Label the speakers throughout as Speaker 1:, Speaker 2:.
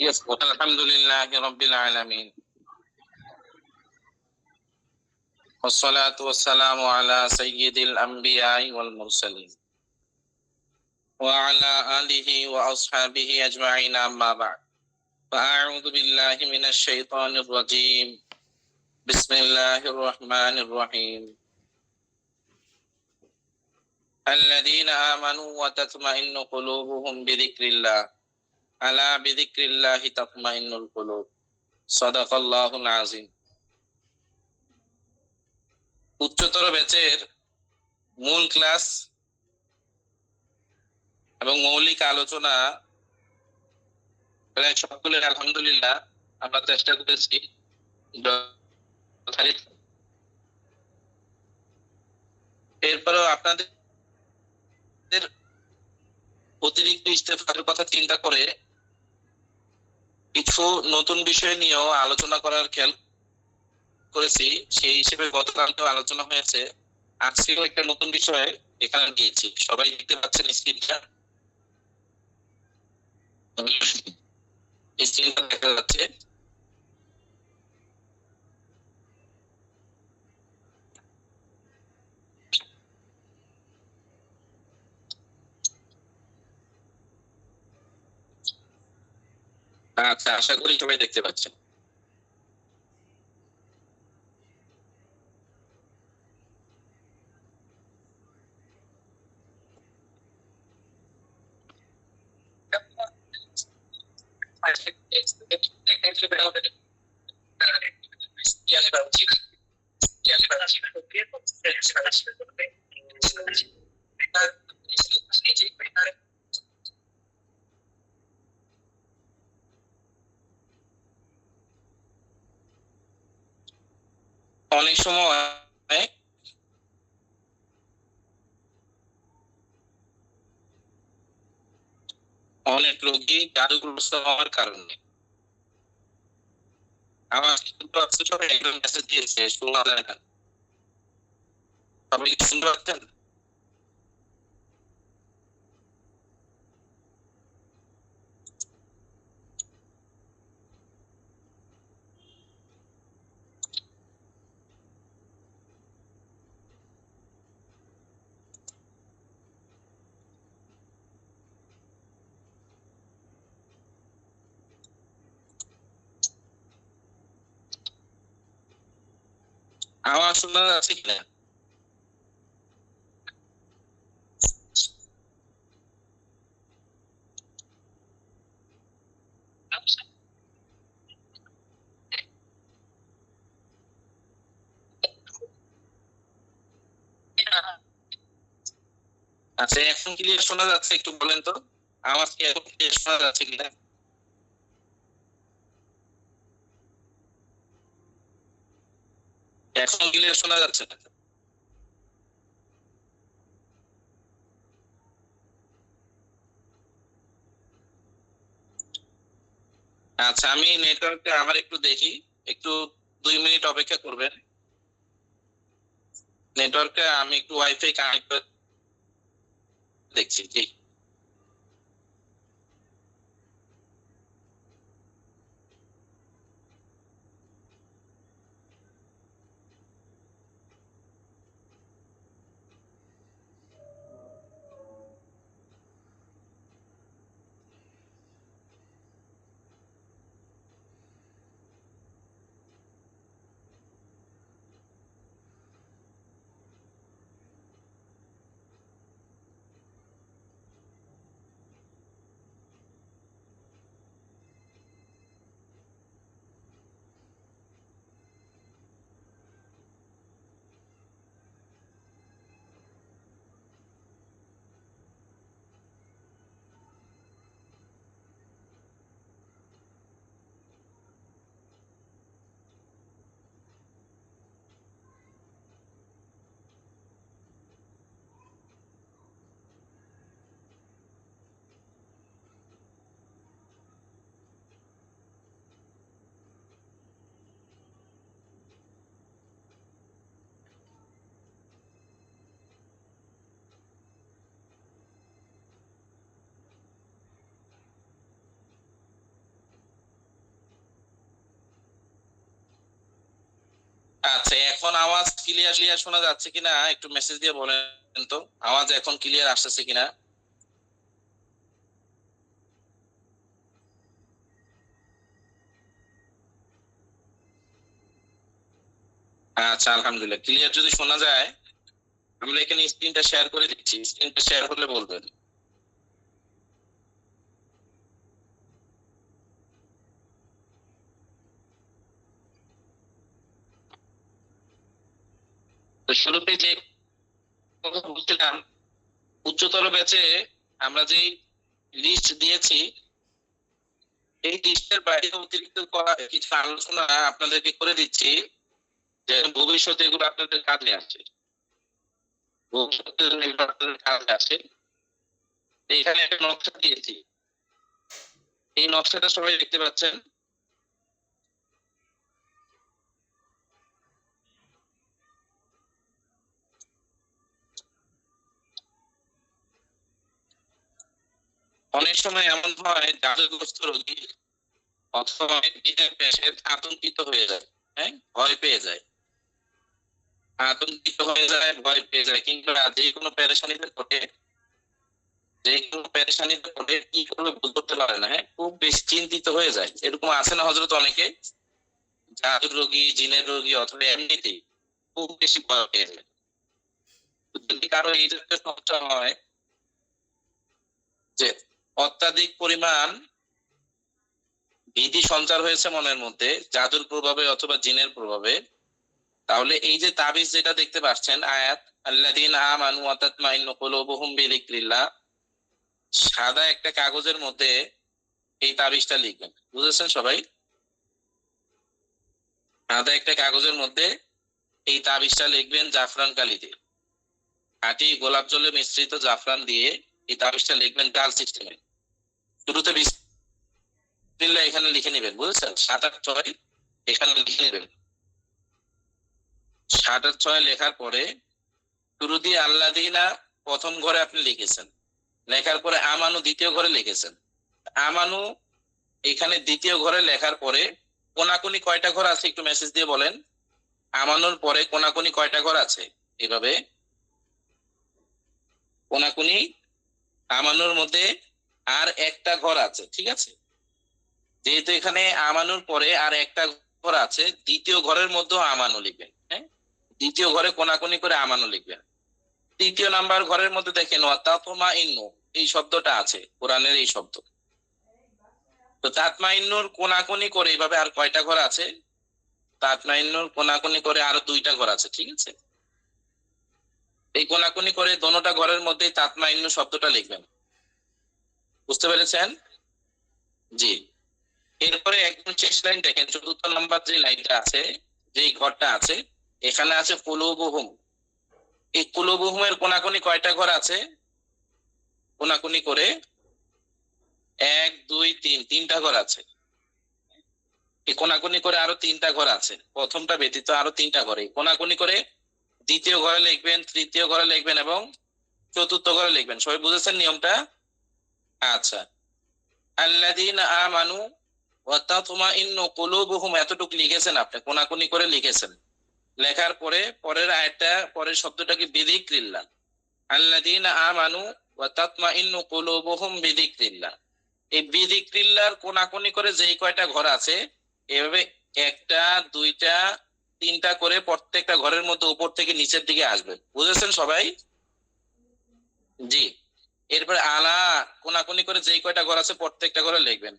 Speaker 1: Yes, alhamdulillahi rabbil alamin. Wassalatu wassalamu ala sayyidil anbiya'i wal mursalin. Wa ala alihi wa ashabihi ajma'in amma ba'd. Fa'a'udhu billahi minash shaitanir rajim. Bismillahir rahmanir rahim. Alladhina amanu wa tatma'innu qulubuhum bidhikrillah. Ala bidhikrillahi tatma'innul qulub. Sadaqallahul azim. উচ্চতর ব্যাচের মূল class এবং মৌলিক আলোচনা প্রায় সবগুলো আলহামদুলিল্লাহ আমরা চেষ্টা করেছি। এরপরেও আপনাদের অতিরিক্ত ইস্তেফার কথা চিন্তা করে কিছু নতুন বিষয় নিয়েও আলোচনা করার খেয়াল করেছি। সেই হিসেবে গতকালকেও আলোচনা হয়েছে, আজকেও একটা নতুন বিষয় এখানে দিয়েছি। সবাই দেখতে পাচ্ছেন স্ক্রিনটা? স্ক্রিনটা দেখা যাচ্ছে? আচ্ছা, আশা করি সবাই দেখতে পাচ্ছেন। অনেক সময় অনেক রোগী জাদুগ্রস্ত হওয়ার কারণে আমার সবাই একদম মেসেজ দিয়েছে, শোনা যায় না। সবাই কি শুনতে পাচ্ছেন? আমার শোনা যাচ্ছে কিনা? আচ্ছা, এখন ক্লিয়ার শোনা যাচ্ছে? একটু বলেন তো আমার কি এখন ক্লিয়ার শোনা যাচ্ছে কিনা? এখন ক্লিয়ার শোনা যাচ্ছে না? আচ্ছা, আমি নেটওয়ার্কটা আমার একটু দেখি, একটু 2 মিনিট অপেক্ষা করবেন। নেটওয়ার্কটা আমি একটু ওয়াইফাই কানেক্ট করে দেখছি। জি, আচ্ছা, এখন আওয়াজ ক্লিয়ার শোনা যাচ্ছে কিনা একটু মেসেজ দিয়ে বলেন তো, আওয়াজ এখন ক্লিয়ার আসতেছে কিনা? আচ্ছা, আলহামদুলিল্লাহ, ক্লিয়ার যদি শোনা যায় আমরা এখানে স্ক্রিনটা শেয়ার করে দিচ্ছি, স্ক্রিনটা শেয়ার করলে বলবেন। তো শুরুতে যে কথা বলছিলাম, উচ্চতর ব্যাচে আমরা যে লিস্ট দিয়েছি, এই লিস্টের বাইরে অতিরিক্ত করা কিছু আলোচনা আপনাদেরকে করে দিচ্ছি, যে ভবিষ্যতে এগুলো আপনাদের কাজে আসে, ভবিষ্যতে এগুলো আপনাদের কাজে আসে। এখানে একটা নকশা দিয়েছি, এই নকশাটা সবাই দেখতে পাচ্ছেন। অনেক সময় এমন হয় জাদুগ্রস্ত রোগী অথবা পেশেন্ট আতঙ্কিত হয়ে যায়, হ্যাঁ, ভয় পেয়ে যায়, আতঙ্কিত হয়ে যায়, ভয় পেয়ে যায়, কিন্তু যে কোনো পেরেশানিতে পড়ে, যে কোনো পেরেশানিতে পড়ে কি করবে বুঝতে পারে না, হ্যাঁ, খুব বেশি চিন্তিত হয়ে যায়। এরকম আছে না হযরত অনেকে, জাদুর রোগী, জিনের রোগী অথবা এমনিতেই খুব বেশি ভয় পেয়ে যায়। যদি কারো এই জাতীয় সমস্যা হয়, যে অত্যাধিক পরিমাণ ভীতি সঞ্চার হয়েছে মনের মধ্যে জাদুর প্রভাবে অথবা জিনের প্রভাবে, তাহলে এই যে তাবিজ যেটা দেখতে পাচ্ছেন আয়াত, আল্লাযীনা আমানু ওয়া তাতমাইন্নু কুলুবুহুম বিযিকরিল্লাহ, সাদা একটা কাগজের মধ্যে এই তাবিজটা লিখবেন, বুঝেছেন সবাই? সাদা একটা কাগজের মধ্যে এই তাবিজটা লিখবেন জাফরান কালি দিয়ে, খাঁটি গোলাপ জলে মিশ্রিত জাফরান দিয়ে এই তাবিজটা লিখবেন ডাল সিস্টেমে। শুরুতে বিসমিল্লাহ এখানে লিখে নেবেন, বুঝেছেন? 7-8-6 এখানে লিখে নেবেন। 7-8-6 লেখার পরে শুরু দিয়ে আল্লাযীনা প্রথম ঘরে আপনি লিখেছেন, লেখার পরে আমানু দ্বিতীয় ঘরে লিখেছেন, আমানু এখানে দ্বিতীয় ঘরে লেখার পরে কোনাকুনি কয়টা ঘর আছে একটু মেসেজ দিয়ে বলেন। আমানুর পরে কোনাকুনি কয়টা ঘর আছে? এভাবে কোনাকুনি আমানুর মধ্যে আর একটা ঘর আছে, ঠিক আছে? যেহেতু এখানে আমানুর পরে আর একটা ঘর আছে, দ্বিতীয় ঘরের মধ্যেও আমানু লিখবেন, হ্যাঁ, দ্বিতীয় ঘরে কোনাকুনি করে আমানু লিখবেন। তৃতীয় নাম্বার ঘরের মধ্যে দেখেন ওয়াতাতমা ইন্নু, এই শব্দটা আছে কোরআনের এই শব্দ। তো তাতমাইন্নুর কোনাকুনি করে এইভাবে আর কয়টা ঘর আছে? তাতমাইন্নুর কোনাকুনি করে আরো 2টা ঘর আছে, ঠিক আছে? এই কোনাকুনি করে দোনোটা ঘরের মধ্যে তাতমাইন্নু শব্দটা লিখবেন, বুঝতে পেরেছেন? জি। এরপরে একদম শেষ লাইন দেখেন, 4র্থ নাম্বার যে লাইনটা আছে, যে ঘরটা আছে, এখানে আছে কুলুবুহুম। এই কুলুবুহুমের কোনাকুনি কয়টা ঘর আছে? কোনাকুনি করে 1-2-3 3টা ঘর আছে। এই কোনাকুনি করে আরো 3টা ঘর আছে, প্রথমটা ব্যতীত আরো 3টা ঘরে কোনাকুনি করে দ্বিতীয় ঘরে লিখবেন, তৃতীয় ঘরে লিখবেন এবং চতুর্থ ঘরে লিখবেন। সবাই বুঝেছেন নিয়মটা? আচ্ছা, আল্লাযীনা আমানু ওয়া তাতমাইন্নু কুলুবুহুম, এতটুকু লিখেছেন আপনি, কোনাকুনি করে লিখেছেন। লেখার পরে পরের আয়াতটা, পরের শব্দটা কি বিযিকরিল্লাহ, আল্লাযীনা আমানু ওয়া তাতমাইন্নু কুলুবুহুম বিযিকরিল্লাহ। এই বিযিকরিল্লাহর কোনাকুনি করে যেই কয়টা ঘর আছে, এভাবে 1টা 2টা 3টা করে প্রত্যেকটা ঘরের মধ্যে উপর থেকে নিচের দিকে আসবে, বুঝেছেন সবাই? জি। এরপরে আলা কোনাকুনি করে যেই কয়টা ঘর আছে প্রত্যেকটা ঘরে লিখবেন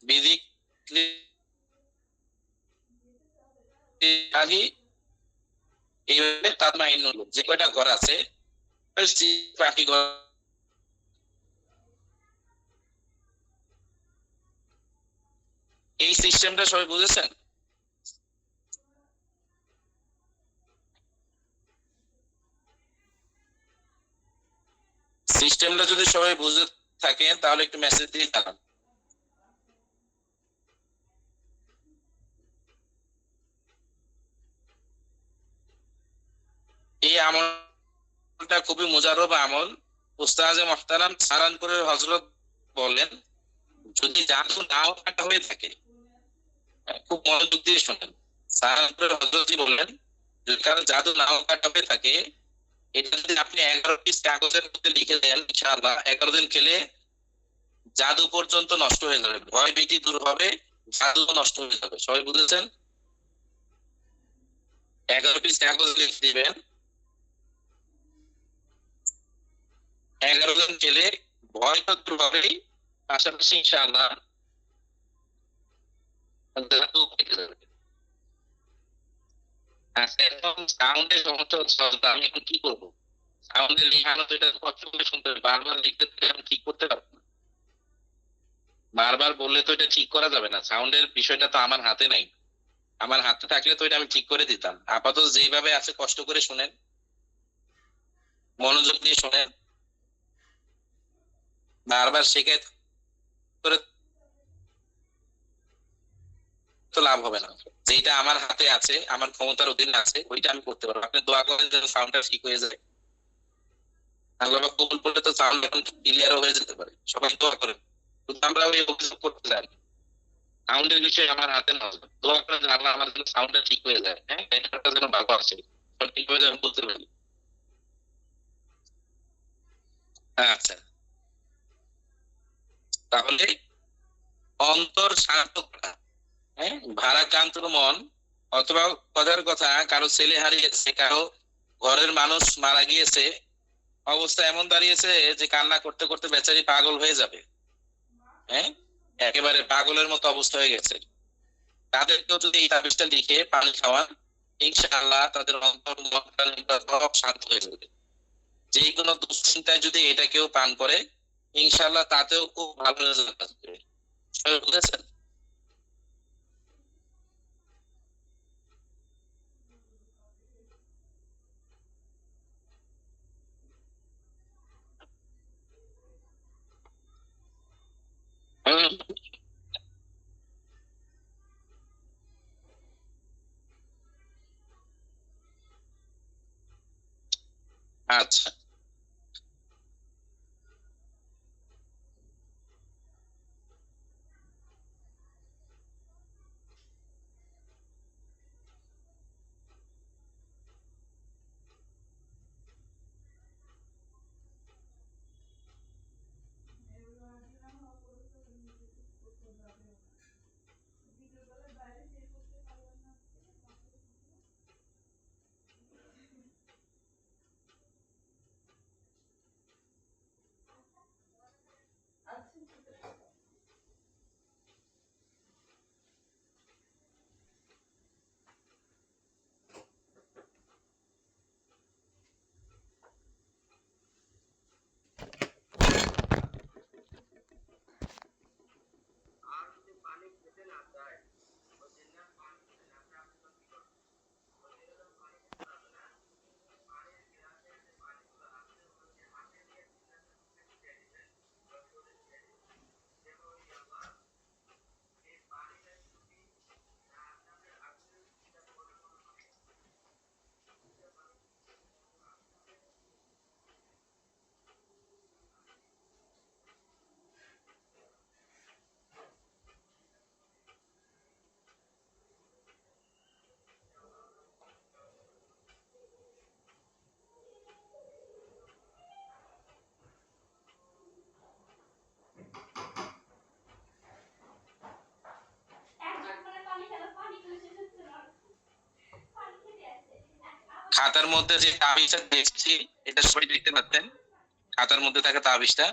Speaker 1: বিযিকরিল্লাহি, এইভাবে তাতমাইন্নুল, যে কয়টা ঘর আছে বাকি ঘর। এই সিস্টেমটা সবাই বুঝেছেন? সিস্টেমটা যদি সবাই বুঝে থাকেন তাহলে একটু মেসেজ দিয়ে জানান। এই আমলটা খুবই মুজাররব আমল। উস্তাজে মুহতারাম সারানপুরের হযরত বলেন, যদি জাদু নাও কাটা হয়ে থাকে, খুব মনোযোগ দিয়ে শোনেন, সারানপুরের হযরতই বলেন, যদি কারো জাদু নাও কাটা হয়ে থাকে, এটা যদি আপনি 11 পিস কাগজের মধ্যে লিখে দেন, ইনশাআল্লাহ 11 দিন খেলে জাদু পর্যন্ত নষ্ট হয়ে যাবে, ভয় ভীতি দূর হবে, জাদু নষ্ট হয়ে যাবে। সবাই বুঝেছেন? 11 পিস কাগজ লিখে দিবেন, 11 দিন খেলে ভয় তো দূর হবেই, পাশাপাশি ইনশাআল্লাহ জাদু কেটে যাবে। আচ্ছা, এখন সাউন্ডের সমস্যা হচ্ছে, আমি এখন কি করবো? সাউন্ডের লিখানো তো এটা কষ্ট করে শুনতে হবে, বারবার লিখতে আমি ঠিক করতে পারবো না। বারবার বললে তো এটা ঠিক করা যাবে না, সাউন্ডের বিষয়টা তো আমার হাতে নাই। আমার হাতে থাকলে তো এটা আমি ঠিক করে দিতাম। আপাতত যেভাবে আছে কষ্ট করে শুনেন, মনোযোগ দিয়ে শুনেন, বারবার শেখায় করে তো লাভ হবে না। যেটা আমার হাতে আছে, আমার ক্ষমতার অধীনে আছে, ওইটা আমি করতে পারবো। আপনি দোয়া করেন যেন সাউন্ডটা ঠিক হয়ে যায়। আল্লাহ পাক কবুল করলে তো সাউন্ড এখন ক্লিয়ারও হয়ে যেতে পারে। সবাই দোয়া করেন। কিন্তু আমরা ওই অভিযোগ করতে চাই, সাউন্ডের বিষয়ে আমার হাতে না। দোয়া করেন যে আল্লাহ আমার জন্য সাউন্ডটা ঠিক হয়ে যায়, হ্যাঁ, এটা যেন ভালো আসে, সঠিকভাবে যেন বলতে পারি। আচ্ছা, তাহলে অন্তর শান্ত করা, হ্যাঁ, ভারাক্রান্ত মন, অথবা কথার কথা কারো ছেলে হারিয়েছে, কারো ঘরের মানুষ মারা গিয়েছে, অবস্থা এমন দাঁড়িয়েছে যে কান্না করতে করতে বেচারি পাগল হয়ে যাবে, হ্যাঁ, একেবারে পাগলের মতো অবস্থা হয়ে গেছে, তাদেরকেও যদি এই তাবিজটা লিখে পানি খাওয়ান, ইনশাআল্লাহ তাদের অন্তর মন প্রাণ সব শান্ত হয়ে যাবে। যে কোনো দুশ্চিন্তায় যদি এটা কেউ পান করে, ইনশাআল্লাহ তাতেও খুব ভালো রেজাল্ট আসবে। সবাই বুঝেছেন? হুম, আচ্ছা। খাতার মধ্যে যে তাবিজটা দেখছি, এটা সবাই দেখতে পাচ্ছেন, খাতার মধ্যে থাকে তাবিজটা।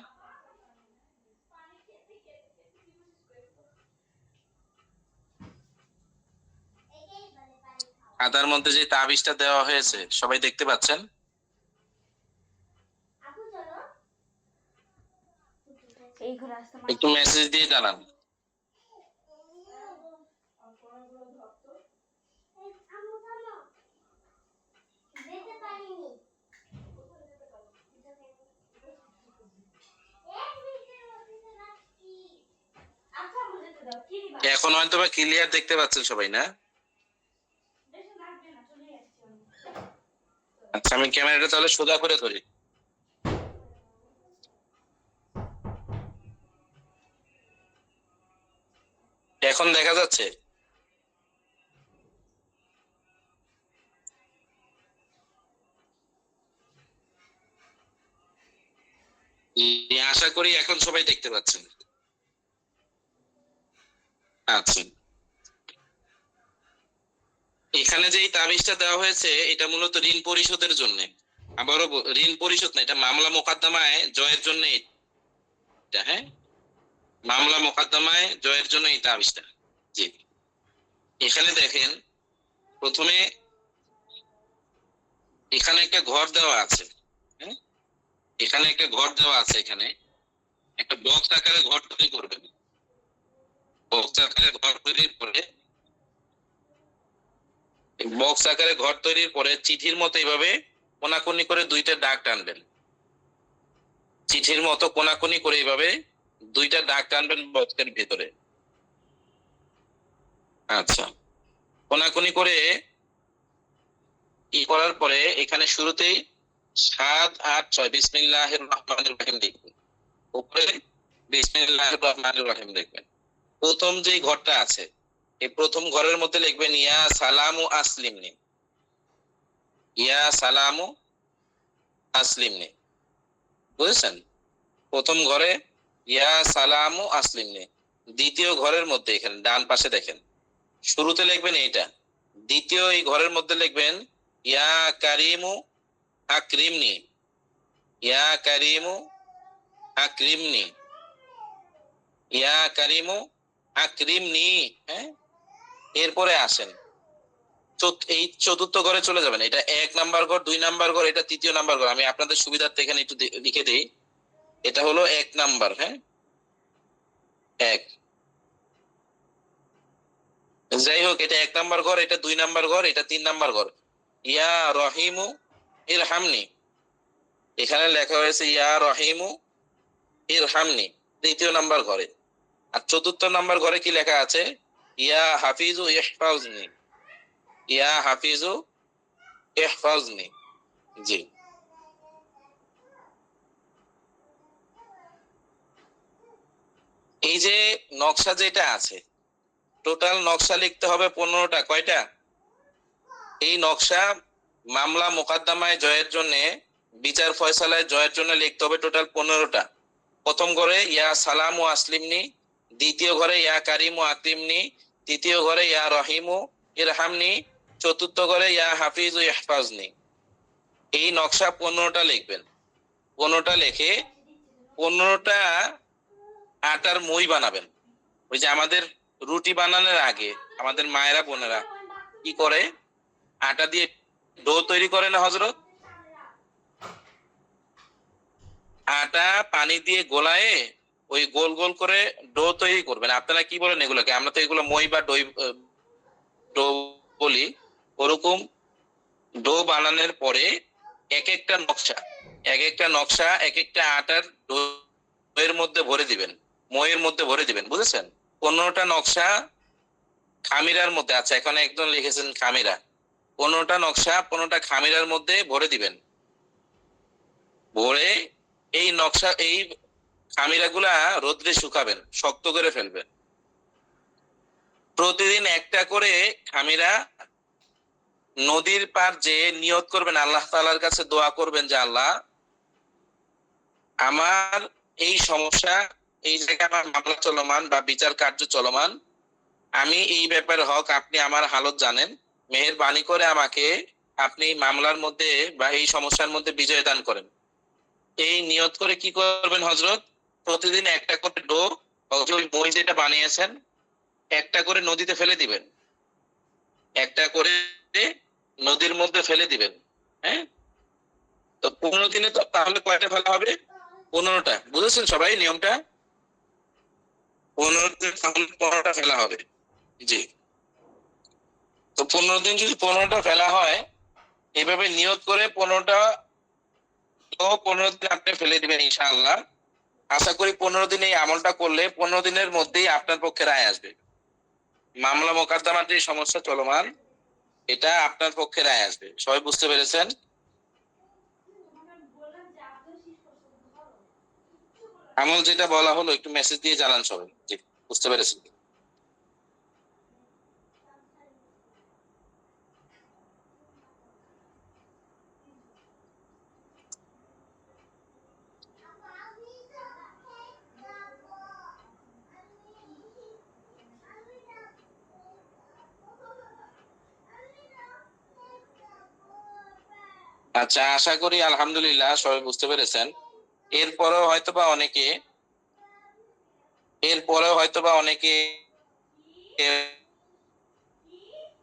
Speaker 1: খাতার মধ্যে যে তাবিজটা দেওয়া হয়েছে সবাই দেখতে পাচ্ছেন? একটু মেসেজ দিয়ে জানান। এখন হয়তো বা ক্লিয়ার দেখতে পাচ্ছেন সবাই, না? আচ্ছা, আমি ক্যামেরাটা তাহলে সোজা করে ধরি। এখন দেখা যাচ্ছে? আশা করি এখন সবাই দেখতে পাচ্ছেন। আচ্ছা, এখানে যে এই তাবিজটা দেওয়া হয়েছে এটা মূলত ঋণ পরিশোধের জন্য। আবারও ঋণ পরিশোধ না, এটা মামলা মোকদ্দমায় জয়ের জন্য এটা। হ্যাঁ, মামলা মোকদ্দমায় জয়ের জন্য এই তাবিজটা। জি, এখানে দেখেন প্রথমে এখানে একটা ঘর দেওয়া আছে। হ্যাঁ, এখানে একটা ঘর দেওয়া আছে, এখানে একটা বক্স আকারে ঘর তৈরি করবেন। বক্স আকারে ঘর তৈরির পরে বক্স আকারে ঘর তৈরির পরে চিঠির মতো এইভাবে কোনাকুনি করে দুইটা দাগ টানবেন। চিঠির মতো কোনাকুনি করে এইভাবে দুইটা দাগ টানবেন বক্সের ভেতরে। আচ্ছা, কোনাকুনি করে ই করার পরে এখানে শুরুতেই 7, 8, 6 বিসমিল্লাহির রহমানির রহিম লিখবেন। উপরে বিসমিল্লাহির রহমানির রহিম লিখবেন। প্রথম যে ঘরটা আছে এই প্রথম ঘরের মধ্যে লিখবেন ইয়া সালামু আসলিমনি। ইয়া সালামু আসলিমনি, বুঝেছেন? প্রথম ঘরে ইয়া সালামু আসলিমনি। দ্বিতীয় ঘরের মধ্যে এখানে ডান পাশে দেখেন শুরুতে লিখবেন এইটা। দ্বিতীয় এই ঘরের মধ্যে লিখবেন ইয়া কারিমু আকরিমনি। ইয়া কারিমু আকরিমনি। ইয়া কারিমু আকরিমনি। হ্যাঁ, এরপরে আসেন এই চতুর্থ ঘরে চলে যাবেন। এটা 1 নাম্বার ঘর, 2 নাম্বার ঘর, এটা 3য় নাম্বার ঘর। আমি আপনাদের সুবিধার্থে এখানে একটু লিখে দিই। এটা হলো 1 নাম্বার। হ্যাঁ, 1। যাই হোক, এটা 1 নাম্বার ঘর, এটা 2 নাম্বার ঘর, এটা 3 নাম্বার ঘর। ইয়া রহিমু ইরহামনি। এখানে লেখা হয়েছে ইয়া রহিমু ইরহামনি 3য় নাম্বার ঘরে। আর 4র্থ নাম্বার ঘরে কি লেখা আছে? ইয়া হাফিজু ইহফাজনি। ইয়া হাফিজু ইহফাজনি। জি, এই যে নকশা যেটা আছে টোটাল নকশা লিখতে হবে 15টা। কয়টা? এই নকশা মামলা মোকদ্দমায় জয়ের জন্য, বিচার ফয়সালায় জয়ের জন্য লিখতে হবে টোটাল 15টা। প্রথম ঘরে ইয়া সালামু আসলিমনি, দ্বিতীয় ঘরে ইয়া কারিমু আকরিমনি, তৃতীয় ঘরে ইয়া রহিমু ইরহামনি, চতুর্থ ঘরে ইয়া হাফিজু ইহফাজনি। এই নকশা 15টা লিখবেন। 15টা লিখে 15টা আটার মই বানাবেন। ওই যে আমাদের রুটি বানানোর আগে আমাদের মায়েরা বোনেরা কি করে, আটা দিয়ে ডো তৈরি করে না হজরত? আটা পানি দিয়ে গোলায়ে ওই গোল গোল করে ডো তৈরি করবেন। আপনারা কি বলেন এগুলোকে? আমরা তো এগুলো মই বা ডো বলি। ওরকম ডো বানানোর পরে এক একটা নকশা এক একটা আটার ডো এর মধ্যে ভরে দিবেন, মইয়ের মধ্যে ভরে দিবেন। বুঝেছেন? 15টা নকশা খামিরার মধ্যে। আচ্ছা, এখানে একজন লিখেছেন খামিরা। 15টা নকশা 15টা খামিরার মধ্যে ভরে দিবেন। ভরে এই নকশা এই খামিরা গুলা রোদ্রে শুকাবেন, শক্ত করে ফেলবেন। প্রতিদিন একটা করে খামিরা নদীর পার যে নিয়ত করবেন, আল্লাহ তাআলার কাছে দোয়া করবেন যে আল্লাহ আমার এই সমস্যা, এই জায়গায় আমার মামলা চলমান বা বিচার কার্য চলমান, আমি এই ব্যাপারে হক আপনি আমার হালত জানেন, মেহেরবানি করে আমাকে আপনি মামলার মধ্যে বা এই সমস্যার মধ্যে বিজয় দান করেন। এই নিয়ত করে কি করবেন হজরত? প্রতিদিন একটা করে ডো ওই মই যেটা বানিয়েছেন একটা করে নদীতে ফেলে দিবেন। একটা করে নদীর মধ্যে ফেলে দিবেন। হ্যাঁ, তো 15 দিনে তো তাহলে কয়টা ফেলা হবে? 15টা। বুঝেছেন সবাই নিয়মটা? 15 দিন তাহলে 15টা ফেলা হবে। জি, তো 15 দিন যদি 15টা ফেলা হয়, এইভাবে নিয়ত করে 15টা, তো 15 দিন আপনি ফেলে দিবেন ইনশাআল্লাহ। আশা করি 15 দিন এই আমলটা করলে 15 দিনের মধ্যেই আপনার পক্ষে রায় আসবে। মামলা মোকদ্দমার যে সমস্যা চলমান এটা আপনার পক্ষে রায় আসবে। সবাই বুঝতে পেরেছেন? আমল যেটা বলা হলো একটু মেসেজ দিয়ে জানান সবাই। জি, বুঝতে পেরেছেন? আচ্ছা, আশা করি আলহামদুলিল্লাহ সবাই বুঝতে পেরেছেন। এরপরেও হয়তোবা অনেকে এরপরেও হয়তোবা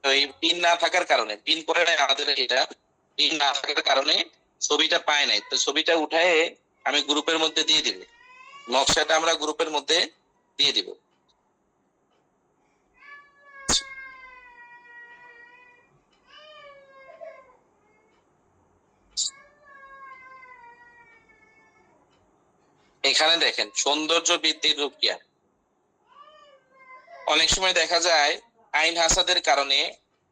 Speaker 1: ওই পিন না থাকার কারণে, পিন করে নাই আমাদের, এটা পিন না থাকার কারণে ছবিটা পায় নাই। তো ছবিটা উঠায় আমি গ্রুপের মধ্যে দিয়ে দিব, নকশাটা আমরা গ্রুপের মধ্যে দিয়ে দিব। এখানে দেখেন সৌন্দর্য বৃদ্ধির রুকিয়া। অনেক সময় দেখা যায় আইন হাসাদের কারণে,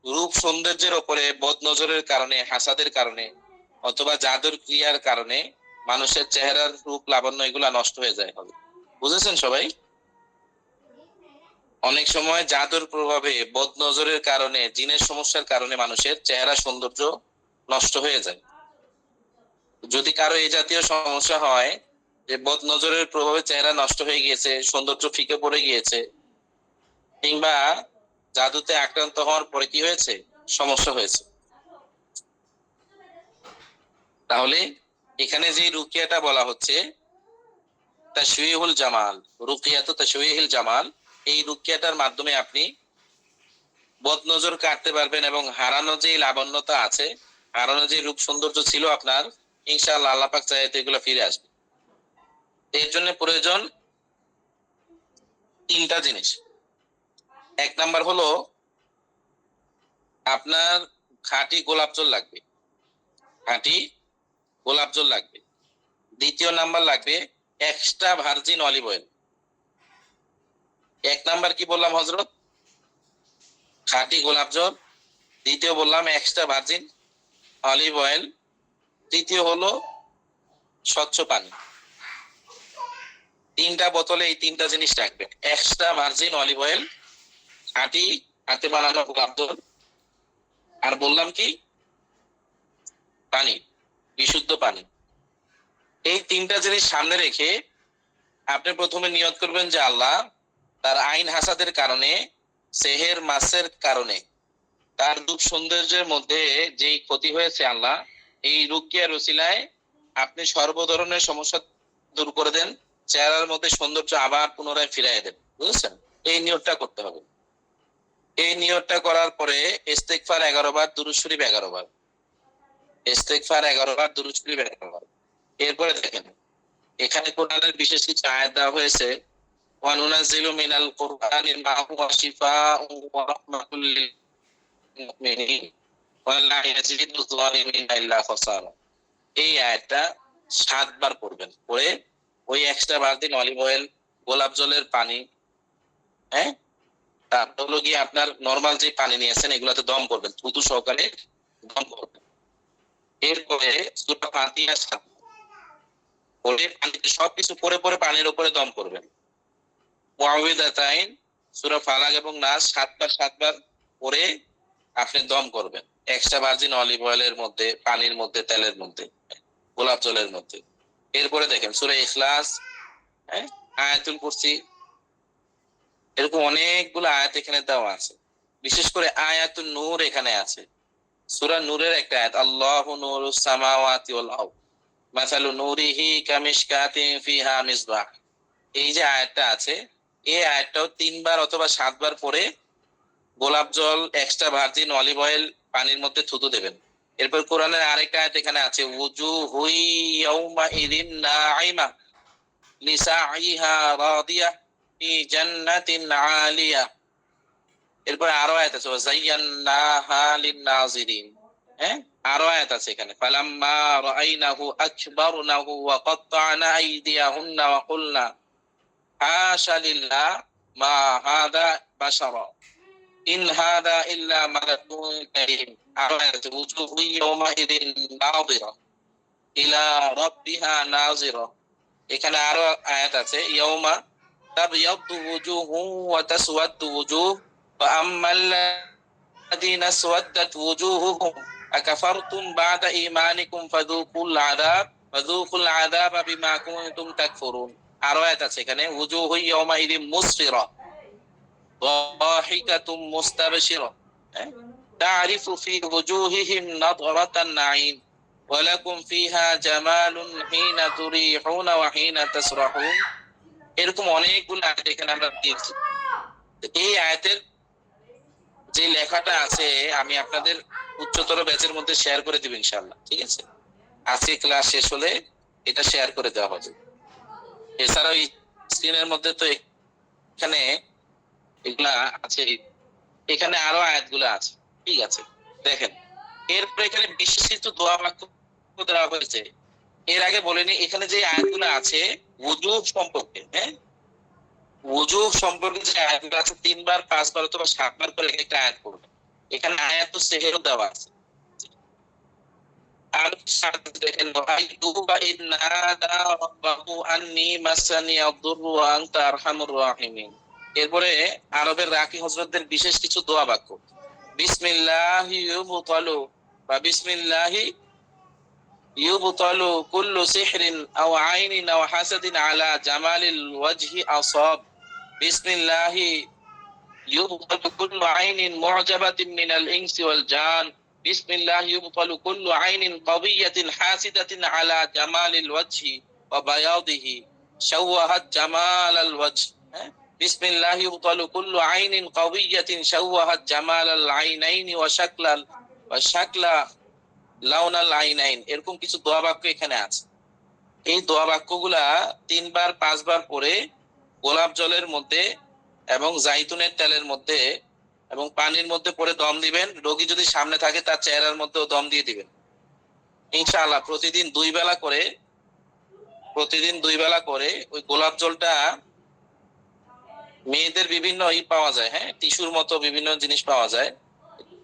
Speaker 1: রূপ সৌন্দর্যের ওপরে বদনজরের কারণে, হাসাদের কারণে অথবা জাদুর ক্রিয়ার কারণে মানুষের চেহারার রূপ লাবণ্য এগুলা নষ্ট হয়ে যায় হবে। বুঝেছেন সবাই? অনেক সময় জাদুর প্রভাবে, বদনজরের কারণে, জিনের সমস্যার কারণে মানুষের চেহারা সৌন্দর্য নষ্ট হয়ে যায়। যদি কারো এই জাতীয় সমস্যা হয় যে বদনজরের প্রভাবে চেহারা নষ্ট হয়ে গিয়েছে, সৌন্দর্য ফিকে পড়ে গিয়েছে, কিংবা জাদুতে আক্রান্ত হওয়ার পরে কি হয়েছে, সমস্যা হয়েছে, তাহলে এখানে যে রুকিয়াটা বলা হচ্ছে তাশওয়িহুল জামাল, রুকিয়াতু তাশওয়িহুল জামাল, এই রুকিয়াটার মাধ্যমে আপনি বদনজর কাটতে পারবেন এবং হারানো যে লাবণ্যতা আছে, হারানো যে রূপ সৌন্দর্য ছিল আপনার, ইনশাআল্লাহ আল্লাহ পাক চাইলে এগুলো ফিরে আসবে। এর জন্য প্রয়োজন তিনটা জিনিস। এক নাম্বার হলো আপনার খাঁটি গোলাপ জল লাগবে, খাঁটি গোলাপ জল লাগবে। দ্বিতীয় নাম্বার লাগবে এক্সট্রা ভার্জিন অলিভ অয়েল। এক নাম্বার কি বললাম হজরত? খাঁটি গোলাপ জল। দ্বিতীয় বললাম এক্সট্রা ভার্জিন অলিভ অয়েল। তৃতীয় হলো স্বচ্ছ পানি। তিনটা বোতলে এই তিনটা জিনিস রাখবেন, এক্সট্রা ভার্জিন অলিভ অয়েল, খাঁটি হাতে বানানো গোলাপ জল, আর বললাম কি, পানি, বিশুদ্ধ পানি। এই তিনটা জিনিস সামনে রেখে আপনি প্রথমে নিয়ত করবেন যে আল্লাহ তার আইন হাসাদের কারণে, সেহের মাসের কারণে তার রূপ সৌন্দর্যের মধ্যে যেই ক্ষতি হয়েছে, আল্লাহ এই রুকিয়া রসিলায় আপনি সর্ব ধরনের সমস্যা দূর করে দেন, চেহারার মধ্যে সৌন্দর্য আবার পুনরায় ফিরাই দেন। বুঝেছেন? এই নিয়তটা করতে হবে। এই নিয়তটা করার পরে ইস্তেগফার 11 বার, দুরূদ শরীফ 11 বার, ইস্তেগফার 11 বার, দুরূদ শরীফ 11 বার। এরপরে দেখেন এখানে কোরআনের বিশেষ কিছু আয়াত দেওয়া হয়েছে, ওয়ানুনাজ্জিলু মিনাল কুরআনি মা হুয়া শিফাউন ওয়া রাহমাতুল লিল মুমিনিন ওয়া লা ইয়াজিদু যালিমিনা ইল্লা খাসারা। এই আয়াতটা 7 বার পড়বেন, পড়ে ওই এক্সট্রা ভার্জিন অলিভ অয়েল, গোলাপ জলের পানি, হ্যাঁ, তারপর হলো গিয়ে আপনার নরমাল যে পানি নিয়েছেন এগুলাতে দম করবেন, থুতু সহকারে দম করবেন। এরপরে সূরা ফাতিহা পরে পানিতে সবকিছু পরে পরে পানির উপরে দম করবেন। মুআউযিদাতাইন, সূরা ফালাক এবং নাস 7 বার পরে আপনি দম করবেন এক্সট্রা ভার্জিন অলিভ অয়েলের মধ্যে, পানির মধ্যে, তেলের মধ্যে, গোলাপ জলের মধ্যে। এরপরে দেখেন সূরা ইখলাস, হ্যাঁ, আয়াতুল কুরসি, এরকম অনেকগুলো আয়াত এখানে দেওয়া আছে। বিশেষ করে আয়াতুন নূর এখানে আছে, সূরা নূরের একটা আয়াত, আল্লাহু নূরুস সামাওয়াতি ওয়াল আরদ মাসালু নূরিহি কামিশকাতিন ফিহা মিসবাহ। এই যে আয়াতটা আছে, এই আয়াতটাও 3 বার অথবা 7 বার পরে গোলাপ জল, এক্সট্রা ভার্জিন অলিভ অয়েল, পানির মধ্যে থুতু দেবেন। এরপর কোরআনের আরেকটা আয়াত এখানে আছে, উজুহুই ইয়াউমা ইযিন নাঈমা লিসাঈহা রাদিয়াহ ফি জান্নাতিন আলিয়া। এরপর আরো আয়াত আছে, ওয়াযায়্যানাহা লিন-নাযিরিন, হ্যাঁ, আরো আয়াত আছে এখানে, ফালাম্মা রাআইনাহু আকবারনাহু ওয়া কাত্তা'না আইদিয়াহুন্না ওয়া কুলনা হাশা লিল্লাহ মা হাদা বাশারা ইন হাদা ইল্লা মালাকুন কারীম। আরো আয়াত আছে, উজুহু ইয়াওমা ইযিন নাযিরা ইলা রাব্বিহা নাযিরা। এখানে আরো আয়াত আছে, ইয়াওমা তাবয়াদ্দু ওয়ুজুহু ওয়া তাসওয়াদ্দু ওয়ুজুহ ফা আম্মাল্লাযীনা আসওয়াদ্দাত ওয়ুজুহুহুম আকাফারতুম বা'দা ঈমানিকুম ফাযূকুল আযাবা বিমা কুনতুম তাকফুরুন। আরো আয়াত আছে এখানে, ওয়ুজুহু ইয়াওমা ইযিন মুসফিরা দাহিকাতুম মুস্তাবশিরা তা'রিফু ফি ওয়ুজুহিহিম নাযরাতান নাঈম ওয়ালাকুম ফিহা জামালুন হিনা তুরিহুনা ওয়া হিনা তাসরাহুন। এরকম অনেকগুলো আয়াত এখানে আমরা দিয়েছি। এই আয়াতের যে লেখাটা আছে আমি আপনাদের উচ্চতর ব্যাচের মধ্যে শেয়ার করে দিব ইনশাআল্লাহ, ঠিক আছে? আজকে ক্লাস শেষ হলে এটা শেয়ার করে দেওয়া হবে। এছাড়াও স্ক্রিনের মধ্যে তো এখানে এগুলা আছে, এখানে আরো আয়াতগুলো আছে, ঠিক আছে? দেখেন, এরপরে এখানে বিশেষ কিছু দোয়া বাক্য দেওয়া হয়েছে। এর আগে বলেনি এখানে যে আয়াতগুলো আছে ওযুব সম্পর্কে, হ্যাঁ, ওযুব সম্পর্কে যে আয়াতগুলো আছে 3 বার 5 বার অথবা 7 বার করে একটা আয়াত পড়বে। এখানে আয়াত সেহেরও দেওয়া আছে। আর সাথে দেখেন আইয়ুবা ইন্নাদা রাব্বাহু আন্নী মাসানি আদ-দুররু ওয়া আনতা আরহামুর রাহিমিন। এরপরে আরবের রাকি হযরতদের বিশেষ কিছু দোয়া বাক্য, বিসমিল্লাহি ইউবতালু বা বিসমিল্লাহি ইউবতালু কুল্লু সিহরিন আও আইনিন আও হাসাদিন আলা জামালিল ওয়াজহি আসাব। বিসমিল্লাহি ইউবতালু কুল্লু আইনিন মু'জাবাতিন মিনাল ইনসি ওয়াল জান। বিসমিল্লাহি ইউবতালু কুল্লু আইনিন কাবিয়াতিন হাসিদাতিন আলা জামালিল ওয়াজহি ওয়া বায়াদিহি শাওয়াহাত জামালাল ওয়াজহ। বিসমিল্লাহি ইউবতালু কুল্লু আইনিন কাবিয়াতিন শাওয়াহাত জামালাল আইনাইনি ওয়া শাকলা লাউনাল আইনাইন। এরকম কিছু দোয়া বাক্য এখানে আছে। এই দোয়া বাক্যগুলা 3 বার 5 বার পরে গোলাপ জলের মধ্যে এবং জাইতুনের তেলের মধ্যে এবং পানির মধ্যে পরে দম দিবেন। রোগী যদি সামনে থাকে তার চেহারার মধ্যেও দম দিয়ে দিবেন ইনশাআল্লাহ। প্রতিদিন 2 বেলা করে ওই গোলাপ জলটা, মেয়েদের বিভিন্ন পাওয়া যায়, হ্যাঁ, টিস্যুর মতো বিভিন্ন জিনিস পাওয়া যায়,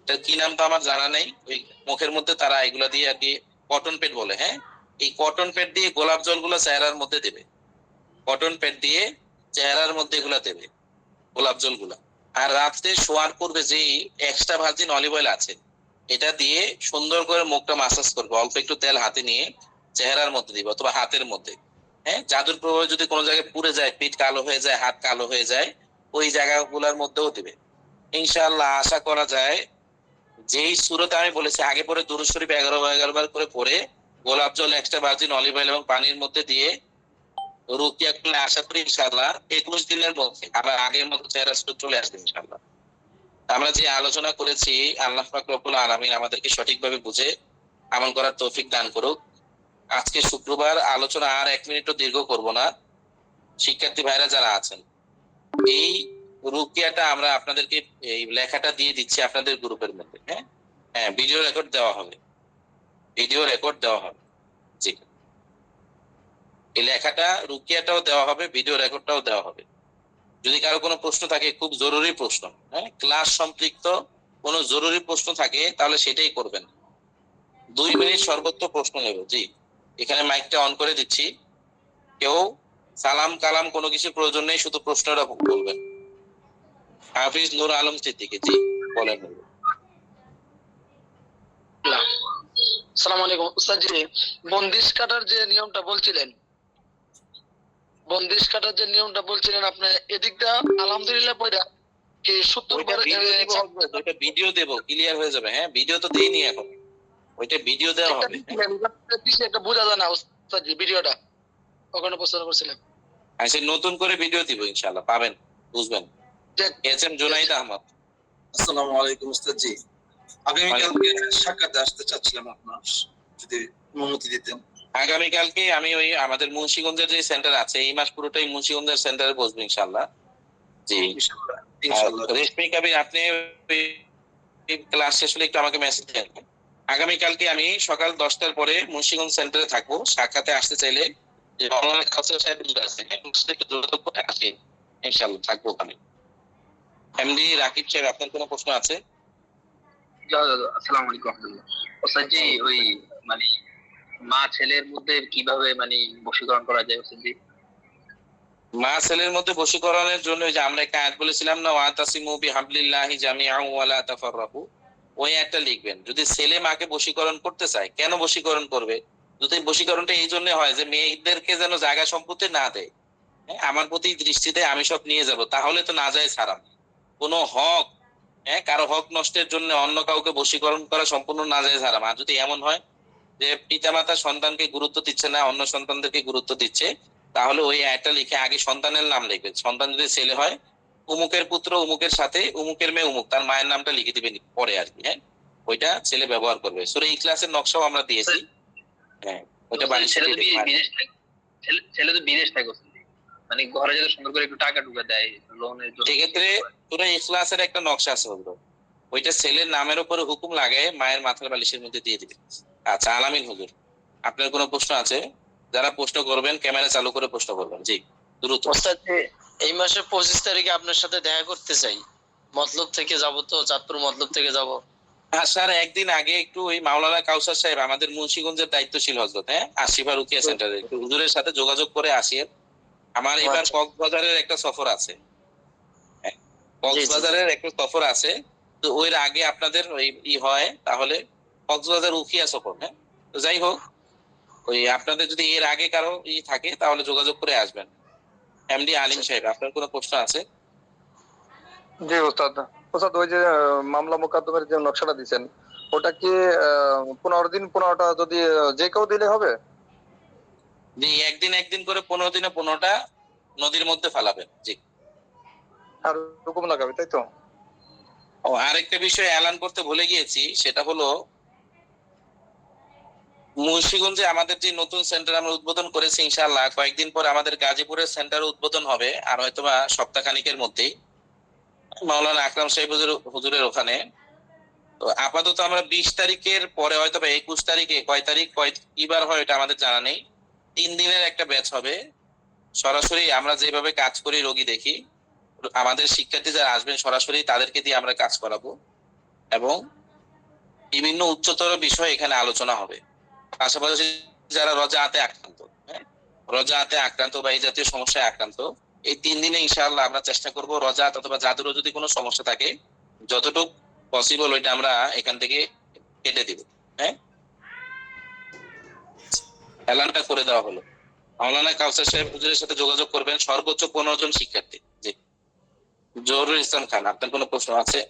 Speaker 1: এটা কি নাম তো আমার জানা নেই। ওই মুখের মধ্যে তারা এগুলা দিয়ে আর কি কটন প্যাড বলে, হ্যাঁ, এই কটন প্যাড দিয়ে গোলাপ জলগুলো চেহারার মধ্যে দেবে। কটন প্যাড দিয়ে চেহারার মধ্যে এগুলা দেবে গোলাপ জলগুলা। আর রাত্রে শোয়ার পূর্বে যে এক্সট্রা ভার্জিন অলিভ অয়েল আছে এটা দিয়ে সুন্দর করে মুখটা মাসাজ করবে। অল্প একটু তেল হাতে নিয়ে চেহারার মধ্যে দিবে অথবা হাতের মধ্যে, হ্যাঁ, জাদুর প্রভাবে যদি কোনো জায়গায় পুড়ে যায়, পিঠ কালো হয়ে যায়, হাত কালো হয়ে যায়, ওই জায়গাগুলোর মধ্যেও দিবে ইনশাআল্লাহ। আশা করা যায় যেই সূরাতে আমি বলেছি আগে পরে দুরূদ শরীফ 11 বার করে পড়ে গোলাপ জল, এক্সট্রা ভার্জিন অলিভ অয়েল এবং পানির মধ্যে দিয়ে রুকিয়া করলে আশা করি ইনশাআল্লাহ 21 দিনের মধ্যে আবার আগের মতো চেহারা চলে আসবে ইনশাআল্লাহ। আমরা যে আলোচনা করেছি আল্লাহ পাক রব্বুল আলামিন আমাদেরকে সঠিকভাবে বুঝে আমল করার তৌফিক দান করুক। আজকে শুক্রবার, আলোচনা আর 1 মিনিটও দীর্ঘ করব না। শিক্ষার্থী ভাইরা যারা আছেন, এই রুকিয়াটা আমরা আপনাদেরকে এই লেখাটা দিয়ে দিচ্ছি আপনাদের গ্রুপের মধ্যে, হ্যাঁ হ্যাঁ, ভিডিও রেকর্ড দেওয়া হবে, জি, এই লেখাটা রুকিয়াটাও দেওয়া হবে, ভিডিও রেকর্ডটাও দেওয়া হবে। যদি কারো কোনো প্রশ্ন থাকে, খুব জরুরি প্রশ্ন, হ্যাঁ, ক্লাস সম্পৃক্ত কোনো জরুরি প্রশ্ন থাকে তাহলে সেটাই করবেন। 2 মিনিট সর্বোচ্চ প্রশ্ন নেব। জি, এখানে মাইকটা অন করে দিচ্ছি। কেউ সালাম কালাম কোনো কিছু প্রয়োজন নেই, শুধু প্রশ্নটা বলবেন। হাফিজ নূর আলম সিদ্দিকী, জি বলেন।
Speaker 2: আসসালামু আলাইকুম উস্তাদ জি, বন্দিশ কাটার যে নিয়মটা বলছিলেন আপনি, এদিকটা আলহামদুলিল্লাহ পড়া কি 70 বার
Speaker 1: ওইটা ভিডিও দেব, ক্লিয়ার হয়ে যাবে। হ্যাঁ, ভিডিও তো দেইনি এখন, ওইটা ভিডিও দেওয়া হবে।
Speaker 2: একটা বোঝা যায় না উস্তাদ জি ভিডিওটা, ওখানে প্রশ্ন করছিলেন।
Speaker 1: আচ্ছা, নতুন করে ভিডিও দিব ইনশাআল্লাহ, পাবেন, বুঝবেন। এসএম জুনাইদ আহমদ।
Speaker 3: আসসালামু আলাইকুম উস্তাদ জি, আগামীকালকে সাক্ষাতে আসতে চাচ্ছিলাম, আপনার যদি অনুমতি দিতেন।
Speaker 1: আগামীকালকে আমি ওই আমাদের মুন্সিগঞ্জের যে সেন্টার আছে, এই মাস পুরোটাই মুন্সিগঞ্জের সেন্টারে বসবো ইনশাআল্লাহ। জি ইনশাআল্লাহ। রেশমি কাবির, আপনি ক্লাস শেষ হলে একটু আমাকে মেসেজ দেন। আগামীকালকে আমি সকাল 10টার পরে মুন্সিগঞ্জ সেন্টারে থাকবো। সাক্ষাতে আসতে চাইলে যে অনলাইন কাউন্সিলর সাহেব আছে, একটু যোগাযোগ করে আসেন ইনশাআল্লাহ, থাকবো ওখানে। এমডি রাকিব সাহেব, আপনার কোনো প্রশ্ন আছে?
Speaker 4: আসসালামু আলাইকুম ওস্তাদ জি, ওই মানে মা ছেলের মধ্যে কিভাবে মানে বশীকরণ করা যায় ওস্তাদ জি?
Speaker 1: মা ছেলের মধ্যে বশীকরণের জন্য যে আমরা একটা আয়াত বলেছিলাম না, ওয়াতাসিমু বিহাবলিল্লাহি জামিআন ওয়া লা তাফাররাকু, ওই একটা লিখবেন। যদি ছেলে মাকে বশীকরণ করতে চায়, কেন বশীকরণ করবে? যদি বশীকরণটা এই জন্য হয় যে মেয়েদেরকে যেন জায়গা সম্পত্তি না দেয়, আমার প্রতি দৃষ্টি দেয়, আমি সব নিয়ে যাব, তাহলে তো না যায় হারাম। কোনো হক, কারো হক নষ্টের জন্য অন্য কাউকে বশীকরণ করা সম্পূর্ণ না যায় হারাম। আর যদি এমন হয় যে পিতামাতা সন্তানকে গুরুত্ব দিচ্ছে না, অন্য সন্তানদেরকে গুরুত্ব দিচ্ছে, তাহলে ওই আয়াতটা লিখে আগে সন্তানের নাম লিখবেন। সন্তান যদি ছেলে হয়, উমুকের পুত্র উমুকের সাথে উমুকের মেয়ে উমুক, তার মায়ের নামটা লিখে দিবেন পরে আর কি। হ্যাঁ, ওইটা ছেলে ব্যবহার করবে। সূরা ইখলাসের নকশাও আমরা দিয়েছি। হ্যাঁ, ওইটা বাড়ির
Speaker 4: ছেলে
Speaker 1: সাথে
Speaker 4: তো বিদেশ থাকে, ছেলে তো বিদেশ থাকে, মানে ঘরে যাতে সুন্দর করে একটু টাকা ঢুকে দেয় লোনের জন্য।
Speaker 1: সেক্ষেত্রে সূরা ইখলাসের একটা নকশা আছে বলবো, ওইটা ছেলের নামের উপরে হুকুম লাগায় মায়ের মাথার বালিশের মধ্যে দিয়ে দিবে। আচ্ছা, আলামিন হুজুর, আপনার কোনো প্রশ্ন আছে? যারা প্রশ্ন করবেন ক্যামেরা চালু করে প্রশ্ন করবেন। জি, দ্রুত।
Speaker 2: ওস্তাদ জি, এই মাসে 25 তারিখে আপনার সাথে দেখা করতে চাই। মতলব থেকে যাব, তো চাঁদপুর মতলব থেকে যাব।
Speaker 1: আসার একদিন আগে একটু ওই মাওলানা কাউসার সাহেব, আমাদের মুন্সিগঞ্জের দায়িত্বশীল হজরত, হ্যাঁ, আশিফা রুকিয়া সেন্টারে, একটু হুজুরের সাথে যোগাযোগ করে আসিয়েন। আমার এবার
Speaker 2: আচ্ছা।
Speaker 1: কক্সবাজারের একটা সফর আছে। হ্যাঁ, কক্সবাজারের একটা সফর আছে, তো ওই আগে আপনাদের ওই হয়, তাহলে কক্সবাজার উখিয়া সফর। হ্যাঁ, তো যাই হোক, ওই আপনাদের যদি এর আগে কারো থাকে তাহলে যোগাযোগ করে আসবেন। এমডি আলিম সাহেব, আপনার কোনো প্রশ্ন আছে?
Speaker 5: জি ওস্তাদ। ওস্তাদ, ওই যে মামলা মোকদ্দমের যে নকশাটা দিচ্ছেন, ওটা কি 15 দিন 15টা যদি যে কেউ দিলে হবে?
Speaker 1: জি, একদিন একদিন করে 15 দিনে 15টা নদীর মধ্যে ফালাবেন। জি।
Speaker 5: আর হুকুম লাগাবে, তাই তো?
Speaker 1: ও, আরেকটা বিষয় এলান করতে ভুলে গিয়েছি, সেটা হলো মুন্সিগঞ্জে আমাদের যে নতুন সেন্টার আমরা উদ্বোধন করেছি, ইনশাআল্লাহ কয়েকদিন পর আমাদের গাজীপুরের সেন্টার উদ্বোধন হবে, আর হয়তোবা সপ্তাহখানিকের মধ্যেই, মাওলানা আকরাম সাহেব হুজুরের ওখানে। তো আপাতত আমরা 20 তারিখের পরে হয়তো বা 21 তারিখে, কয় তারিখ কিবার হয় এটা আমাদের জানা নেই, 3 দিনের একটা ব্যাচ হবে। সরাসরি আমরা যেভাবে কাজ করি, রোগী দেখি, আমাদের শিক্ষার্থী যারা আসবেন সরাসরি তাদেরকে দিয়ে আমরা কাজ করাবো, এবং বিভিন্ন উচ্চতর বিষয় এখানে আলোচনা হবে। পাশাপাশি যারা রোজাতে আক্রান্ত, হ্যাঁ, রোজাতে আক্রান্ত বা এই জাতীয় সমস্যায় আক্রান্ত, এই 3 দিনে ইনশাআল্লাহ আমরা চেষ্টা করব রোজাত অথবা জাদুরও যদি কোনো সমস্যা থাকে, যতটুকু পসিবল ওইটা আমরা এখান থেকে কেটে দিব। হ্যাঁ, এলানটা করে দেওয়া হলো। মাওলানা কাউসার সাহেব হুজুরের সাথে যোগাযোগ করবেন, সর্বোচ্চ 15 জন শিক্ষার্থী। জি, জহুরুল ইসলাম খান, আপনার কোনো প্রশ্ন আছে?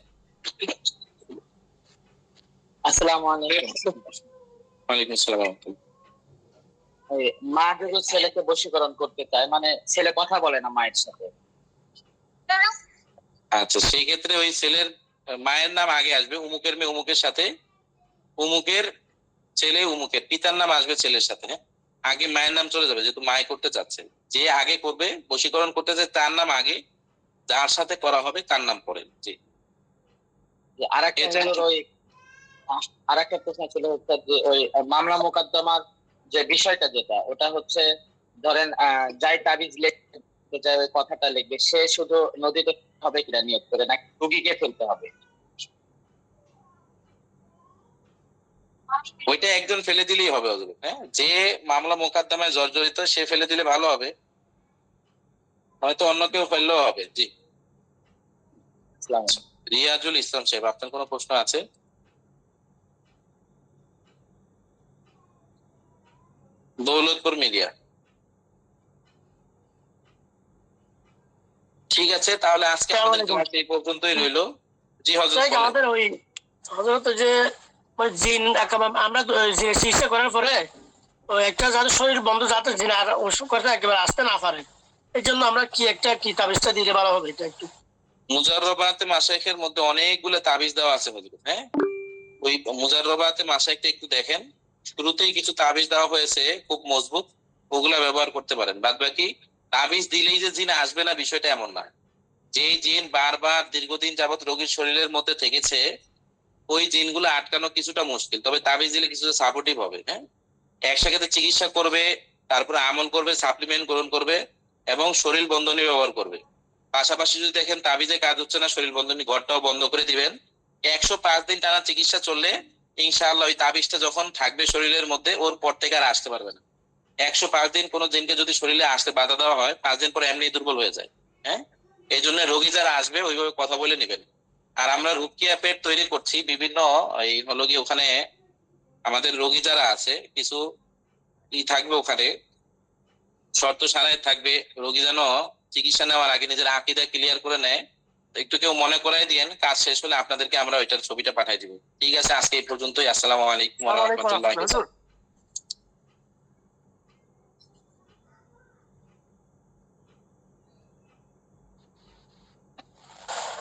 Speaker 6: আসসালামু আলাইকুম।
Speaker 1: ওয়ালাইকুম আসসালাম।
Speaker 6: মা যদি ছেলেকে বশীকরণ করতে চায়, মানে ছেলে কথা বলে না মায়ের সাথে,
Speaker 1: আচ্ছা, সেই ক্ষেত্রে ওই ছেলের মায়ের নাম আগে আসবে, উমুকের মেয়ে উমুকের সাথে, উমুকের ছেলে উমুকের, পিতার নাম আসবে ছেলের সাথে। হ্যাঁ, আগে মায়ের নাম চলে যাবে, যেহেতু মায় করতে চাচ্ছে। যে আগে করবে, বশীকরণ করতে চায়, তার নাম আগে, যার সাথে করা হবে তার নাম পরে। জি।
Speaker 6: আর একটা প্রশ্ন ছিল হচ্ছে যে ওই মামলা মোকদ্দমার যে বিষয়টা, যেটা ওটা হচ্ছে ধরেন যাই তাবিজ লিখতে যায় ওই কথাটা লিখবে, সে শুধু নদীতে হবে কিনা নিয়োগ করে, নাকি রুগীকে ফেলতে হবে?
Speaker 1: ওইটা একজন ফেলে দিলেই হবে হজরত। হ্যাঁ, যে মামলা মোকদ্দমায় জর্জরিত সে ফেলে দিলে ভালো হবে, হয়তো অন্য কেউ ফেললেও হবে। জি। রিয়াজুল ইসলাম সাহেব, আপনার কোনো প্রশ্ন আছে? দৌলতপুর মিডিয়া। ঠিক আছে, তাহলে আজকে আমাদের ক্লাস এই পর্যন্তই রইলো। জি হযরত,
Speaker 7: আমাদের ওই হযরত যে ওই জিন আমরা যে চিকিৎসা করার পরে ওই একটা যাদের শরীর বন্ধ, যাতে জিন আর ওষুধ করতে একেবারে আসতে না পারে, এই জন্য আমরা কি তাবিজটা দিতে ভালো হবে, এটা একটু।
Speaker 1: মুজাররবাতে মাশাইখের মধ্যে অনেকগুলো তাবিজ দেওয়া আছে হযরত। হ্যাঁ, ওই মুজাররবাতে মাশাইখটা একটু দেখেন, শুরুতেই কিছু তাবিজ দেওয়া হয়েছে খুব মজবুত, ওগুলা ব্যবহার করতে পারেন। বাদ বাকি তাবিজ দিলেই যে জিন আসবে না, বিষয়টা এমন না। যে জিন বারবার দীর্ঘদিন যাবত রোগীর শরীরের মধ্যে থেকেছে, ওই জিনগুলো আটকানো কিছুটা মুশকিল, তবে তাবিজ দিলে কিছুটা সাপোর্টিভ হবে। হ্যাঁ, একসাথে চিকিৎসা করবে, তারপরে আমল করবে, সাপ্লিমেন্ট গ্রহণ করবে, এবং শরীর বন্ধনী ব্যবহার করবে। পাশাপাশি যদি দেখেন তাবিজে কাজ হচ্ছে না, শরীর বন্ধনী ঘরটাও বন্ধ করে দিবেন। 105 দিন টানা চিকিৎসা চললে ইনশাআল্লাহ ওই তাবিজটা যখন থাকবে শরীরের মধ্যে, ওর পর থেকে আর আসতে পারবে না। 105 দিন কোনো জিনকে যদি শরীরে আসতে বাধা দেওয়া হয়, 5 দিন পরে এমনি দুর্বল হয়ে যায়। হ্যাঁ, এই জন্য রোগী যারা আসবে ওইভাবে কথা বলে নেবেন। আর আমরা রুকিয়া পেট তৈরি করছি বিভিন্ন, এই হলো কি ওখানে আমাদের রোগী যারা আছে কিছু থাকবে ওখানে, শর্ত সারাই থাকবে, রোগী যেন চিকিৎসা নেওয়ার আগে নিজের আকীদা ক্লিয়ার করে নেয়। একটু কেউ মনে করাই দিয়েন, কাজ শেষ হলে আপনাদেরকে আমরা ওইটার ছবিটা পাঠাই দিব। ঠিক আছে, আজকে এই পর্যন্তই। আসসালামু আলাইকুম ওয়া রাহমাতুল্লাহি ওয়া বারাকাতুহু।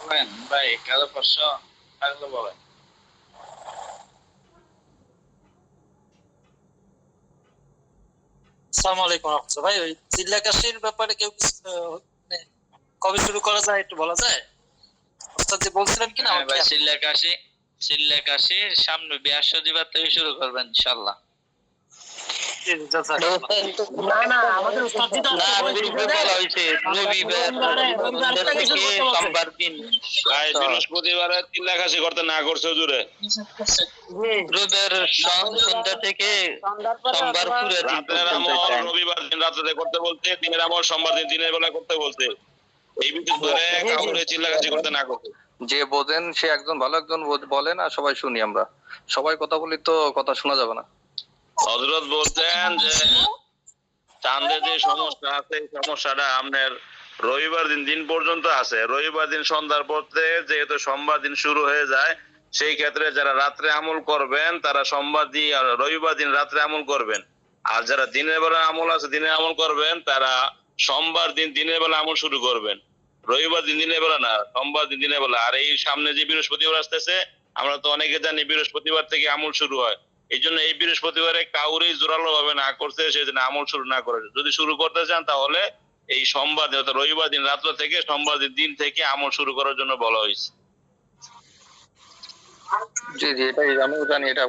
Speaker 1: বলেন ভাই, কালো প্রশ্ন থাকলে বলেন।
Speaker 2: আসসালামু আলাইকুম রহমতুল্লাহ। ভাই ওই চিল্লা কাশির ব্যাপারে কেউ মানে কবে শুরু করা যায় একটু বলা যায়? ওস্তাদ যে বলছিলেন কিনা
Speaker 1: হ্যাঁ ভাই, চিল্লা কাশি সামনে বৃহস্পতিবার থেকে শুরু করবেন ইনশাআল্লাহ।
Speaker 7: না না, আমাদের উস্তাদ জি তো
Speaker 1: না,
Speaker 7: আজকে
Speaker 1: বলা হয়েছে রবিবার থেকে সোমবার দিন। ভাই বৃহস্পতিবারে চিল্লা কাশি করতে না করছে হুজুরে। রবিবার সন্ধ্যা থেকে সোমবার পুরো রাতের আমল রবিবার দিন রাতে করতে বলতে, দিনের আমল সোমবার দিন দিনের বেলা করতে বলতে। এই ভিত্তিতে ধরে কাউরে চিল্লা কাশি করতে না করতে।
Speaker 5: যে বোঝেন সে একজন ভালো, একজন বলেন আর সবাই শুনি। আমরা সবাই কথা বলি তো কথা শোনা যাবে না।
Speaker 1: হযরত বলতেন যে চাঁদে যে সমস্যা আছে, এই সমস্যাটা আপনার রবিবার দিন পর্যন্ত আছে। রবিবার দিন সন্ধ্যার পর থেকে যেহেতু সোমবার দিন শুরু হয়ে যায়, সেই ক্ষেত্রে যারা রাত্রে আমল করবেন তারা সোমবার দিন আর রবিবার দিন রাত্রে আমল করবেন। আর যারা দিনের বেলা আমল আছে দিনের আমল করবেন, তারা সোমবার দিন দিনের বেলা আমল শুরু করবেন। রবিবার দিন দিনের বেলা না, সোমবার দিন দিনের বেলা। আর এই সামনে যে বৃহস্পতিবার আসতেছে, আমরা তো অনেকে জানি বৃহস্পতিবার থেকে আমল শুরু হয়। এই জন্য এই বৃহস্পতিবারে কাউরেই জোরালো ভাবে না করতে, সেই জন্য আমল শুরু না করে। যদি শুরু করতে চান তাহলে এই সোমবার দিন অর্থাৎ রবিবার দিন রাত্র থেকে সোমবার দিন থেকে আমল শুরু করার জন্য বলা হয়েছে।
Speaker 5: জি জি, এটাই আমিও জানি। এটা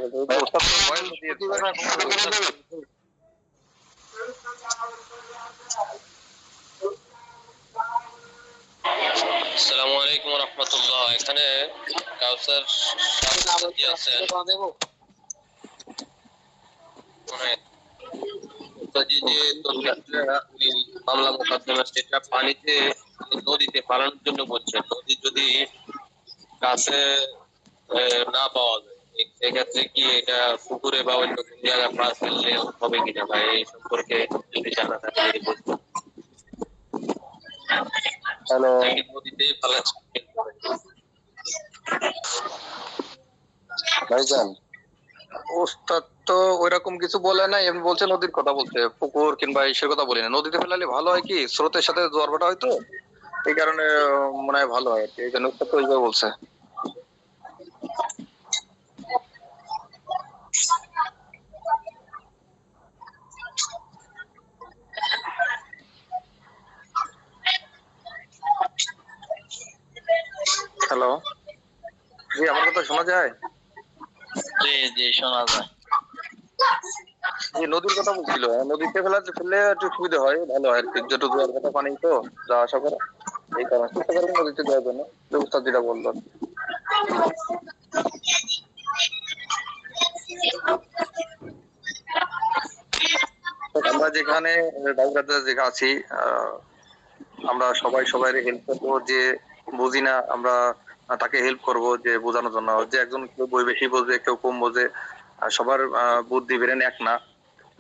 Speaker 2: আসসালামু আলাইকুম রহমতুল্লাহ। এখানে কাউসার সাথী আছেন, মানে যে মামলা মোকদ্দমা সেটা পানিতে নদীতে পালানোর জন্য বলছেন। নদী যদি কাছে না পাওয়া যায়, সেক্ষেত্রে কি এটা পুকুরে বা অন্য কোন জায়গায় মাছ ফেললে হবে কিনা ভাই, এই সম্পর্কে যদি জানা থাকে যদি বলতেন।
Speaker 5: হ্যালো,
Speaker 2: নদীতেই পালাচ্ছে
Speaker 5: ভাইজান, ওস্তাদ তো ওইরকম কিছু বলে নাই। এমনি বলছে নদীর কথা, বলছে পুকুর কিংবা সে কথা বলি না। নদীতে ফেলালে ভালো হয় কি, স্রোতের সাথে জোয়ার ভাটা হয় তো, এই কারণে মনে হয় ভালো হয় আর কি। এই জন্য ওস্তাদ তো ওইভাবে বলছে। হ্যালো, জি আমার কথা শোনা যায়?
Speaker 1: জি জি, শোনা যায়।
Speaker 5: যে নদীর কথা বলছিল, নদীতে ফেললে একটু সুবিধা হয়, ভালো হয় আর কি। যেটু জোয়ার ভাটা পানি তো যা আশা করা, এই কারণে চেষ্টা করবেন নদীতে দেওয়ার জন্য, ব্যবস্থা যেটা বললো। আমরা যেখানে ডাউরাতে যেখানে আছি, আমরা সবাই সবাই হেল্প করবো। যে বুঝি না আমরা তাকে হেল্প করব, যে বোঝানোর জন্য। যে একজন কেউ বই বেশি বোঝে, কেউ কম বোঝে, সবার বুদ্ধি বেরেন এক না।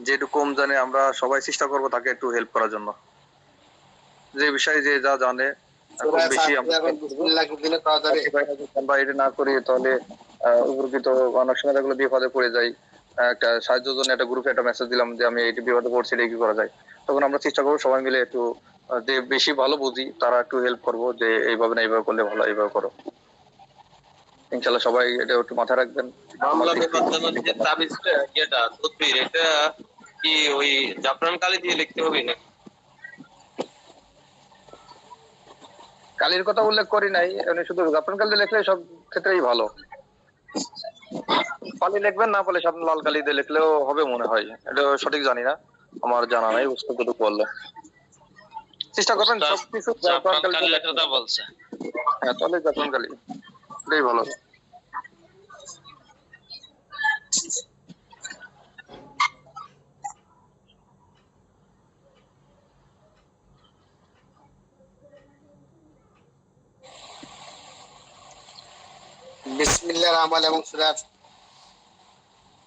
Speaker 5: যেটুকু কম জানে আমরা সবাই চেষ্টা করব তাকে একটু হেল্প করার জন্য। যে বিষয়ে যে যা জানে খুব বেশি আমরা এটা না করি তাহলে উপকৃত অনেক সময় এগুলো বিপদে পড়ে যাই। একটা সাহায্যের জন্য একটা গ্রুপে একটা মেসেজ দিলাম যে আমি এইটি বিপদে পড়ছি, এটা কি করা যায়। তখন আমরা চেষ্টা করবো সবাই মিলে একটু, যে বেশি ভালো বুঝি তারা একটু হেল্প করবো, যে এইভাবে না এইভাবে করলে ভালো, এইভাবে করো। ইনশাল্লাহ সবাই এটা একটু মাথায় রাখবেন।
Speaker 2: মামলা মোকদ্দমার যে তাবিজটা যেটা তদবির, এটা কি ওই জাফরান কালি দিয়ে লিখতে হবে না?
Speaker 5: কালির কথা উল্লেখ করি নাই, এমনি শুধু জাফরান কালি দিয়ে লিখলে সব ক্ষেত্রেই ভালো। পালি লিখবেন, না পালে সাধারণ লাল কালি দিয়ে লিখলেও হবে মনে হয়। এটা সঠিক জানি না, আমার জানা নাই। বুঝতে বললে চেষ্টা করবেন সবকিছু জাফরান কালি দিয়ে লেখা
Speaker 1: বলছে।
Speaker 5: হ্যাঁ, তাহলে জাফরান কালি এটাই ভালো।
Speaker 8: বিসমিল্লাহির রহমানির রহিম এবং সূরা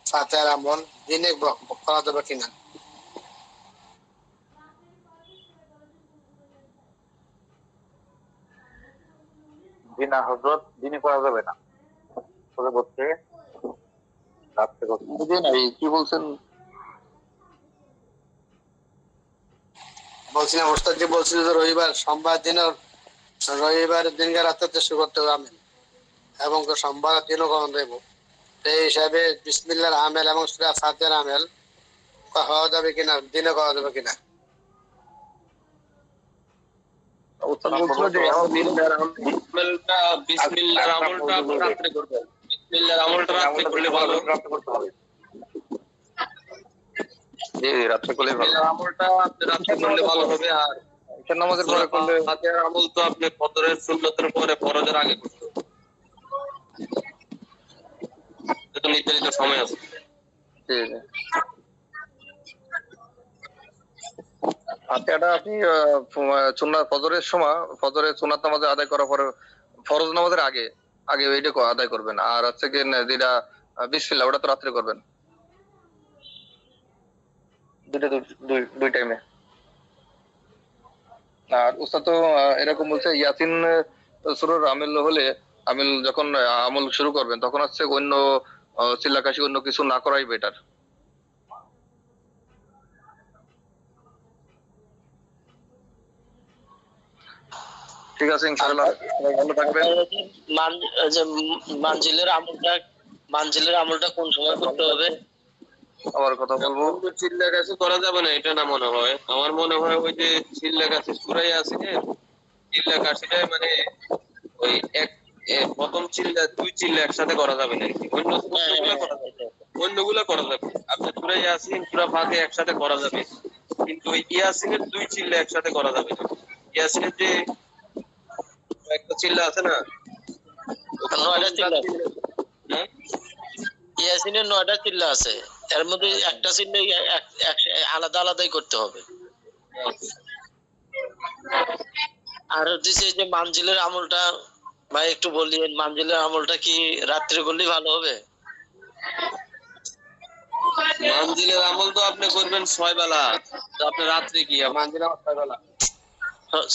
Speaker 8: ফাতিহার আমল দিনে করা যাবে কিনা?
Speaker 5: জি না হযরত, দিনে করা যাবে না। করতে রাত্রে করতে। বুঝি নাই কি বলছেন?
Speaker 8: বলছিলাম ওস্তাদ যে বলছিল যে রবিবার সোমবার দিনও রবিবারের দিনকে রাতে শুরু করতে হবে আমেল এবং সোমবার দিনও কখন দেবো এই হিসাবে বিসমিল্লার আমেল এবং সূরা ফাতিহার আমেল হওয়া যাবে কিনা, দিনে করা যাবে কিনা?
Speaker 5: উস্তাদ বলছিল যে
Speaker 2: বিসমিল্লাহটা বিসমিল্লাহর আমলটা আপনি রাত্রে করবেন। বিসমিল্লাহর আমলটা রাত্রে করলে ভালো।
Speaker 5: জি রাত্রে করলে ভালো,
Speaker 2: বিসমিল্লাহর আমলটা আপনি রাত্রে করলে ভালো হবে। আর
Speaker 5: ঈশার নামাজের পরে করলে
Speaker 2: ফাতিহার আমল তো আপনি ফজরের সুন্নতের পরে ফরজের আগে করতে হবে। এটা নির্ধারিত সময় আছে।
Speaker 5: জি জি। ফাতিহাটা আপনি সুন্নাত ফজরের সময়, ফজরের সুন্নাত নামাজে আদায় করার পরে ফরজ নামাজের আগে আগে ওইটা আদায় করবেন। আর হচ্ছে কি যেটা বিসমিল্লাহ ওটা তো রাত্রে করবেন, দুটো দুই টাইমে। আর উস্তাদ তো এরকম বলছে ইয়াসিন সূরার আমিল হলে, আমিল যখন আমল শুরু করবেন তখন হচ্ছে অন্য চিল্লাকাশি অন্য কিছু না করাই বেটার। ঠিক আছে ইনশাআল্লাহ, সবাই ভালো থাকবেন।
Speaker 6: মানজিলের আমলটা কোন সময় করতে হবে?
Speaker 5: আবার কথা বলবো,
Speaker 2: চিল্লা কাছে করা যাবে না এটা না মনে হয়। আমার মনে হয় ওই যে চিল্লা কাছে সুরাই আছে, চিল্লা কাশিটা মানে ওই প্রথম চিল্লা দুই চিল্লা একসাথে করা যাবে না, অন্যগুলো করা যাবে, অন্যগুলো করা যাবে। আপনি সুরা ইয়াসিন সুরা ফাতিহা একসাথে করা যাবে, কিন্তু ওই ইয়াসিনের দুই চিল্লা একসাথে করা যাবে না। ইয়াসিনের যে একটা চিল্লা আছে না,
Speaker 6: ইয়াসিনের 9টা চিল্লা আছে, এর মধ্যে একটা চিল্লা আলাদা আলাদাই করতে হবে। আর হচ্ছে যে মানজিলের আমলটা ভাই একটু বললেন, মানজিলের আমলটা কি রাত্রে করলেই ভালো হবে?
Speaker 2: মানজিলের আমল তো আপনি করবেন 6 বেলা, তো আপনি রাত্রে কি মানজিল আমল 6 বেলা,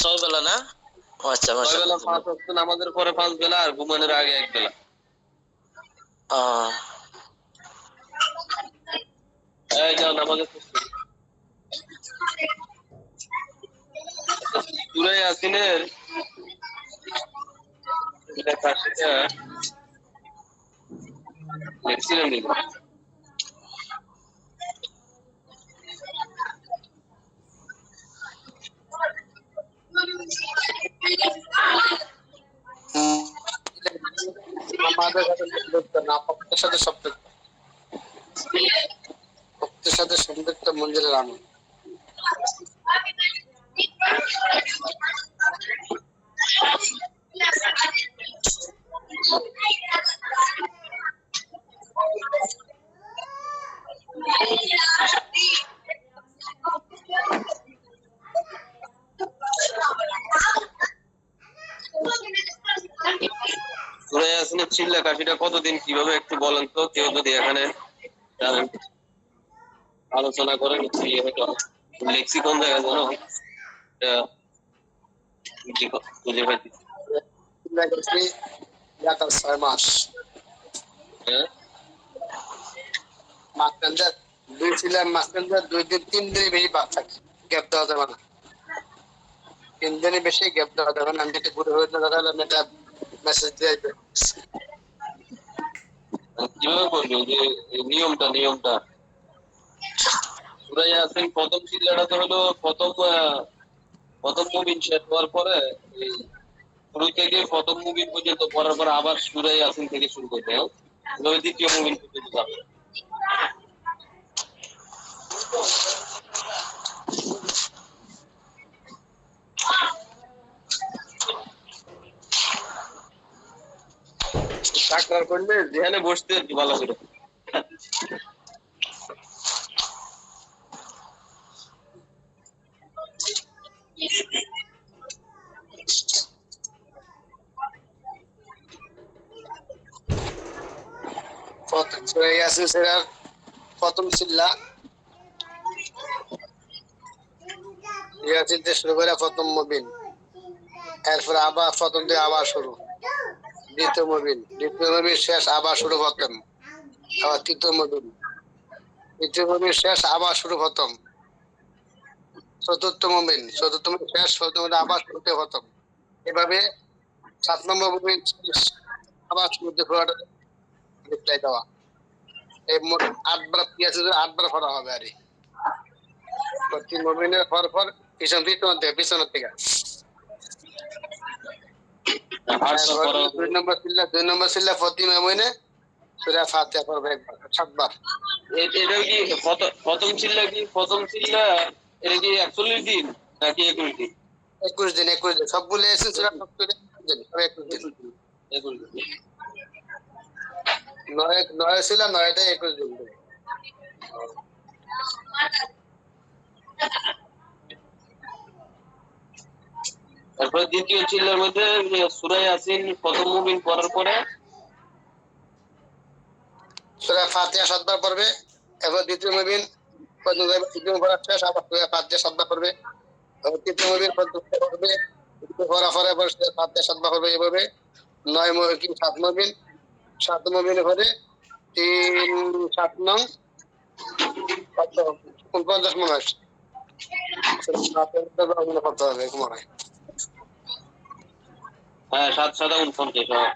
Speaker 6: 6 বেলা না? আচ্ছা
Speaker 2: 6 বেলা 5 ওয়াক্ত নামাজের পরে 5 বেলা আর ঘুমানোর আগে 1 বেলা। এই যাও নামাজে সূরা ইয়াসিনের এটা কাশিটা লিখছিলেন নি?
Speaker 8: আমাদের সাথে ভক্তের সাথে সম্পৃক্ত মঞ্জিলের আমল।
Speaker 2: সূরা ইয়াসিনের চিল্লা কাশিটা কতদিন কিভাবে একটু বলেন তো, কেউ যদি এখানে জানেন আলোচনা করেন। লেক্সি কোন জায়গায় জানো? খুঁজে পাইছি
Speaker 8: 6 মাস মাঝখানটা দুই ছিলেন, মাঝখানটা 2 দিন 3 দিনের বেশি বাদ থাকে, গ্যাপ দেওয়া যাবে না। 3 দিনের বেশি গ্যাপ দেওয়া যাবে না। আমি যেটা ঘুরে হয়ে দাঁড়ালে আমি এটা মেসেজ দিয়ে
Speaker 2: কিভাবে করবে যে নিয়মটা সূরা ইয়াসিন প্রথম চিল্লাটা হলো প্রথম মুমিন শেষ হওয়ার পরে শুরু থেকে প্রথম মুমিন পর্যন্ত পড়ার পর আবার সূরা ইয়াসিন থেকে শুরু করবে, ওই দ্বিতীয় মুমিন পর্যন্ত যাবে। টাকার করলে যেখানে বসতে আর কি ভালো করে।
Speaker 8: প্রথম চিল্লা ইয়াসিন থেকে শুরু করে প্রথম মুবিন, এরপর আবার প্রথম থেকে আবার শুরু, দ্বিতীয় মুবিন শেষ, আবার শুরু প্রথম, আবার তৃতীয় মুবিন শেষ, আবার শুরু প্রথম, চতুর্থ মুবিন শেষ, আবার শুরু প্রথম, এভাবে 7 নম্বর মুমিন আবার শুরুতে পড়াটা রিপ্লাই দেওয়া। এই মোট 8 বার কি আছে, 8 বার পড়া হবে আরে প্রতি মুমিনের পর পিছন থেকে দুই নম্বর সিল্লা প্রতি মুমিনে সূরা ফাতিহা পড়বে 7 বার।
Speaker 2: এটা কি প্রথম চিল্লা এটা কি 41 দিন নাকি 21 দিন?
Speaker 8: 21 দিন সবগুলো এসে সূরা 21 দিন।
Speaker 2: 21 দিন।
Speaker 8: 9 ছিল 9টা 21 দিন।
Speaker 2: তারপরে দ্বিতীয় চিল্লার মধ্যে সূরা ইয়াসিন প্রথম মুমিন পড়ার পরে
Speaker 8: সূরা ফাতিহা 7 বার পড়বে। এরপর দ্বিতীয় মুমিন দ্বিতীয় পড়া শেষ আবার সূরা ফাতিহা 7 বার পড়বে। এরপর তৃতীয় মুমিন পড়বে, পড়া পরে সূরা ফাতিহা 7 বার পড়বে। এভাবে 9 মুমিন কি 7 মুমিন, 7 মুমিন পড়ে 3 7 নং 50 মুমিন পড়তে হবে মনে হয়।
Speaker 2: হ্যাঁ 7 7 49 হ্যাঁ।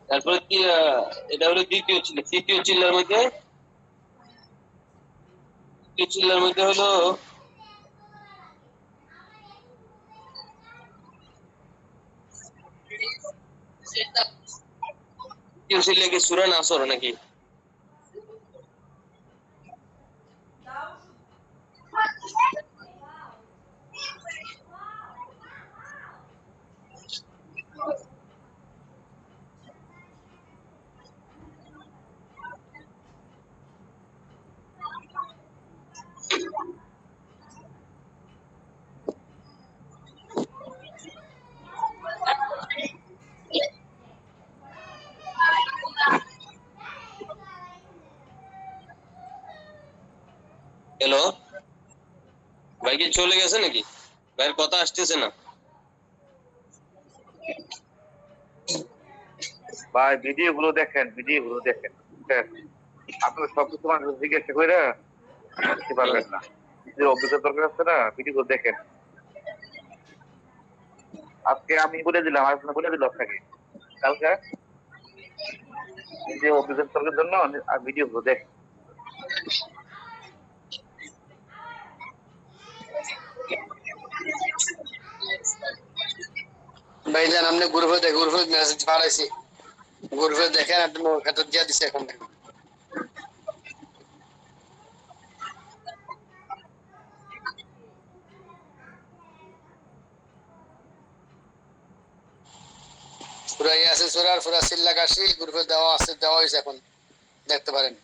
Speaker 2: তারপরে কি এটা হলো দ্বিতীয় চিল্লা। তৃতীয় চিল্লার মধ্যে হলো তৃতীয় চিল্লা কি সূরা নাসর নাকি? হ্যালো ভাই, কি চলে গেছে নাকি? ভাইয়ের কথা আসতেছে না।
Speaker 5: ভাই ভিডিও গুলো দেখেন। আপনি সবকিছু মানুষ জিজ্ঞাসা করে বুঝতে পারবেন না। যে অভিজ্ঞতা দরকার আছে না, ভিডিও গুলো দেখেন। আজকে আমি বলে দিলাম, আলোচনা বলে দিল আপনাকে, কালকে যে অভিজ্ঞতা দরকার জন্য ভিডিও গুলো দেখেন।
Speaker 8: ভাইজান আপনি গ্রুপে মেসেজ পাঠাইছি, গ্রুপে দেখেন একটা দিয়ে দিছে এখন থেকে। সূরা ইয়াসিন সূরার সূরা সিল্লা কাশি গ্রুপে দেওয়া হয়েছে, এখন দেখতে পারেন।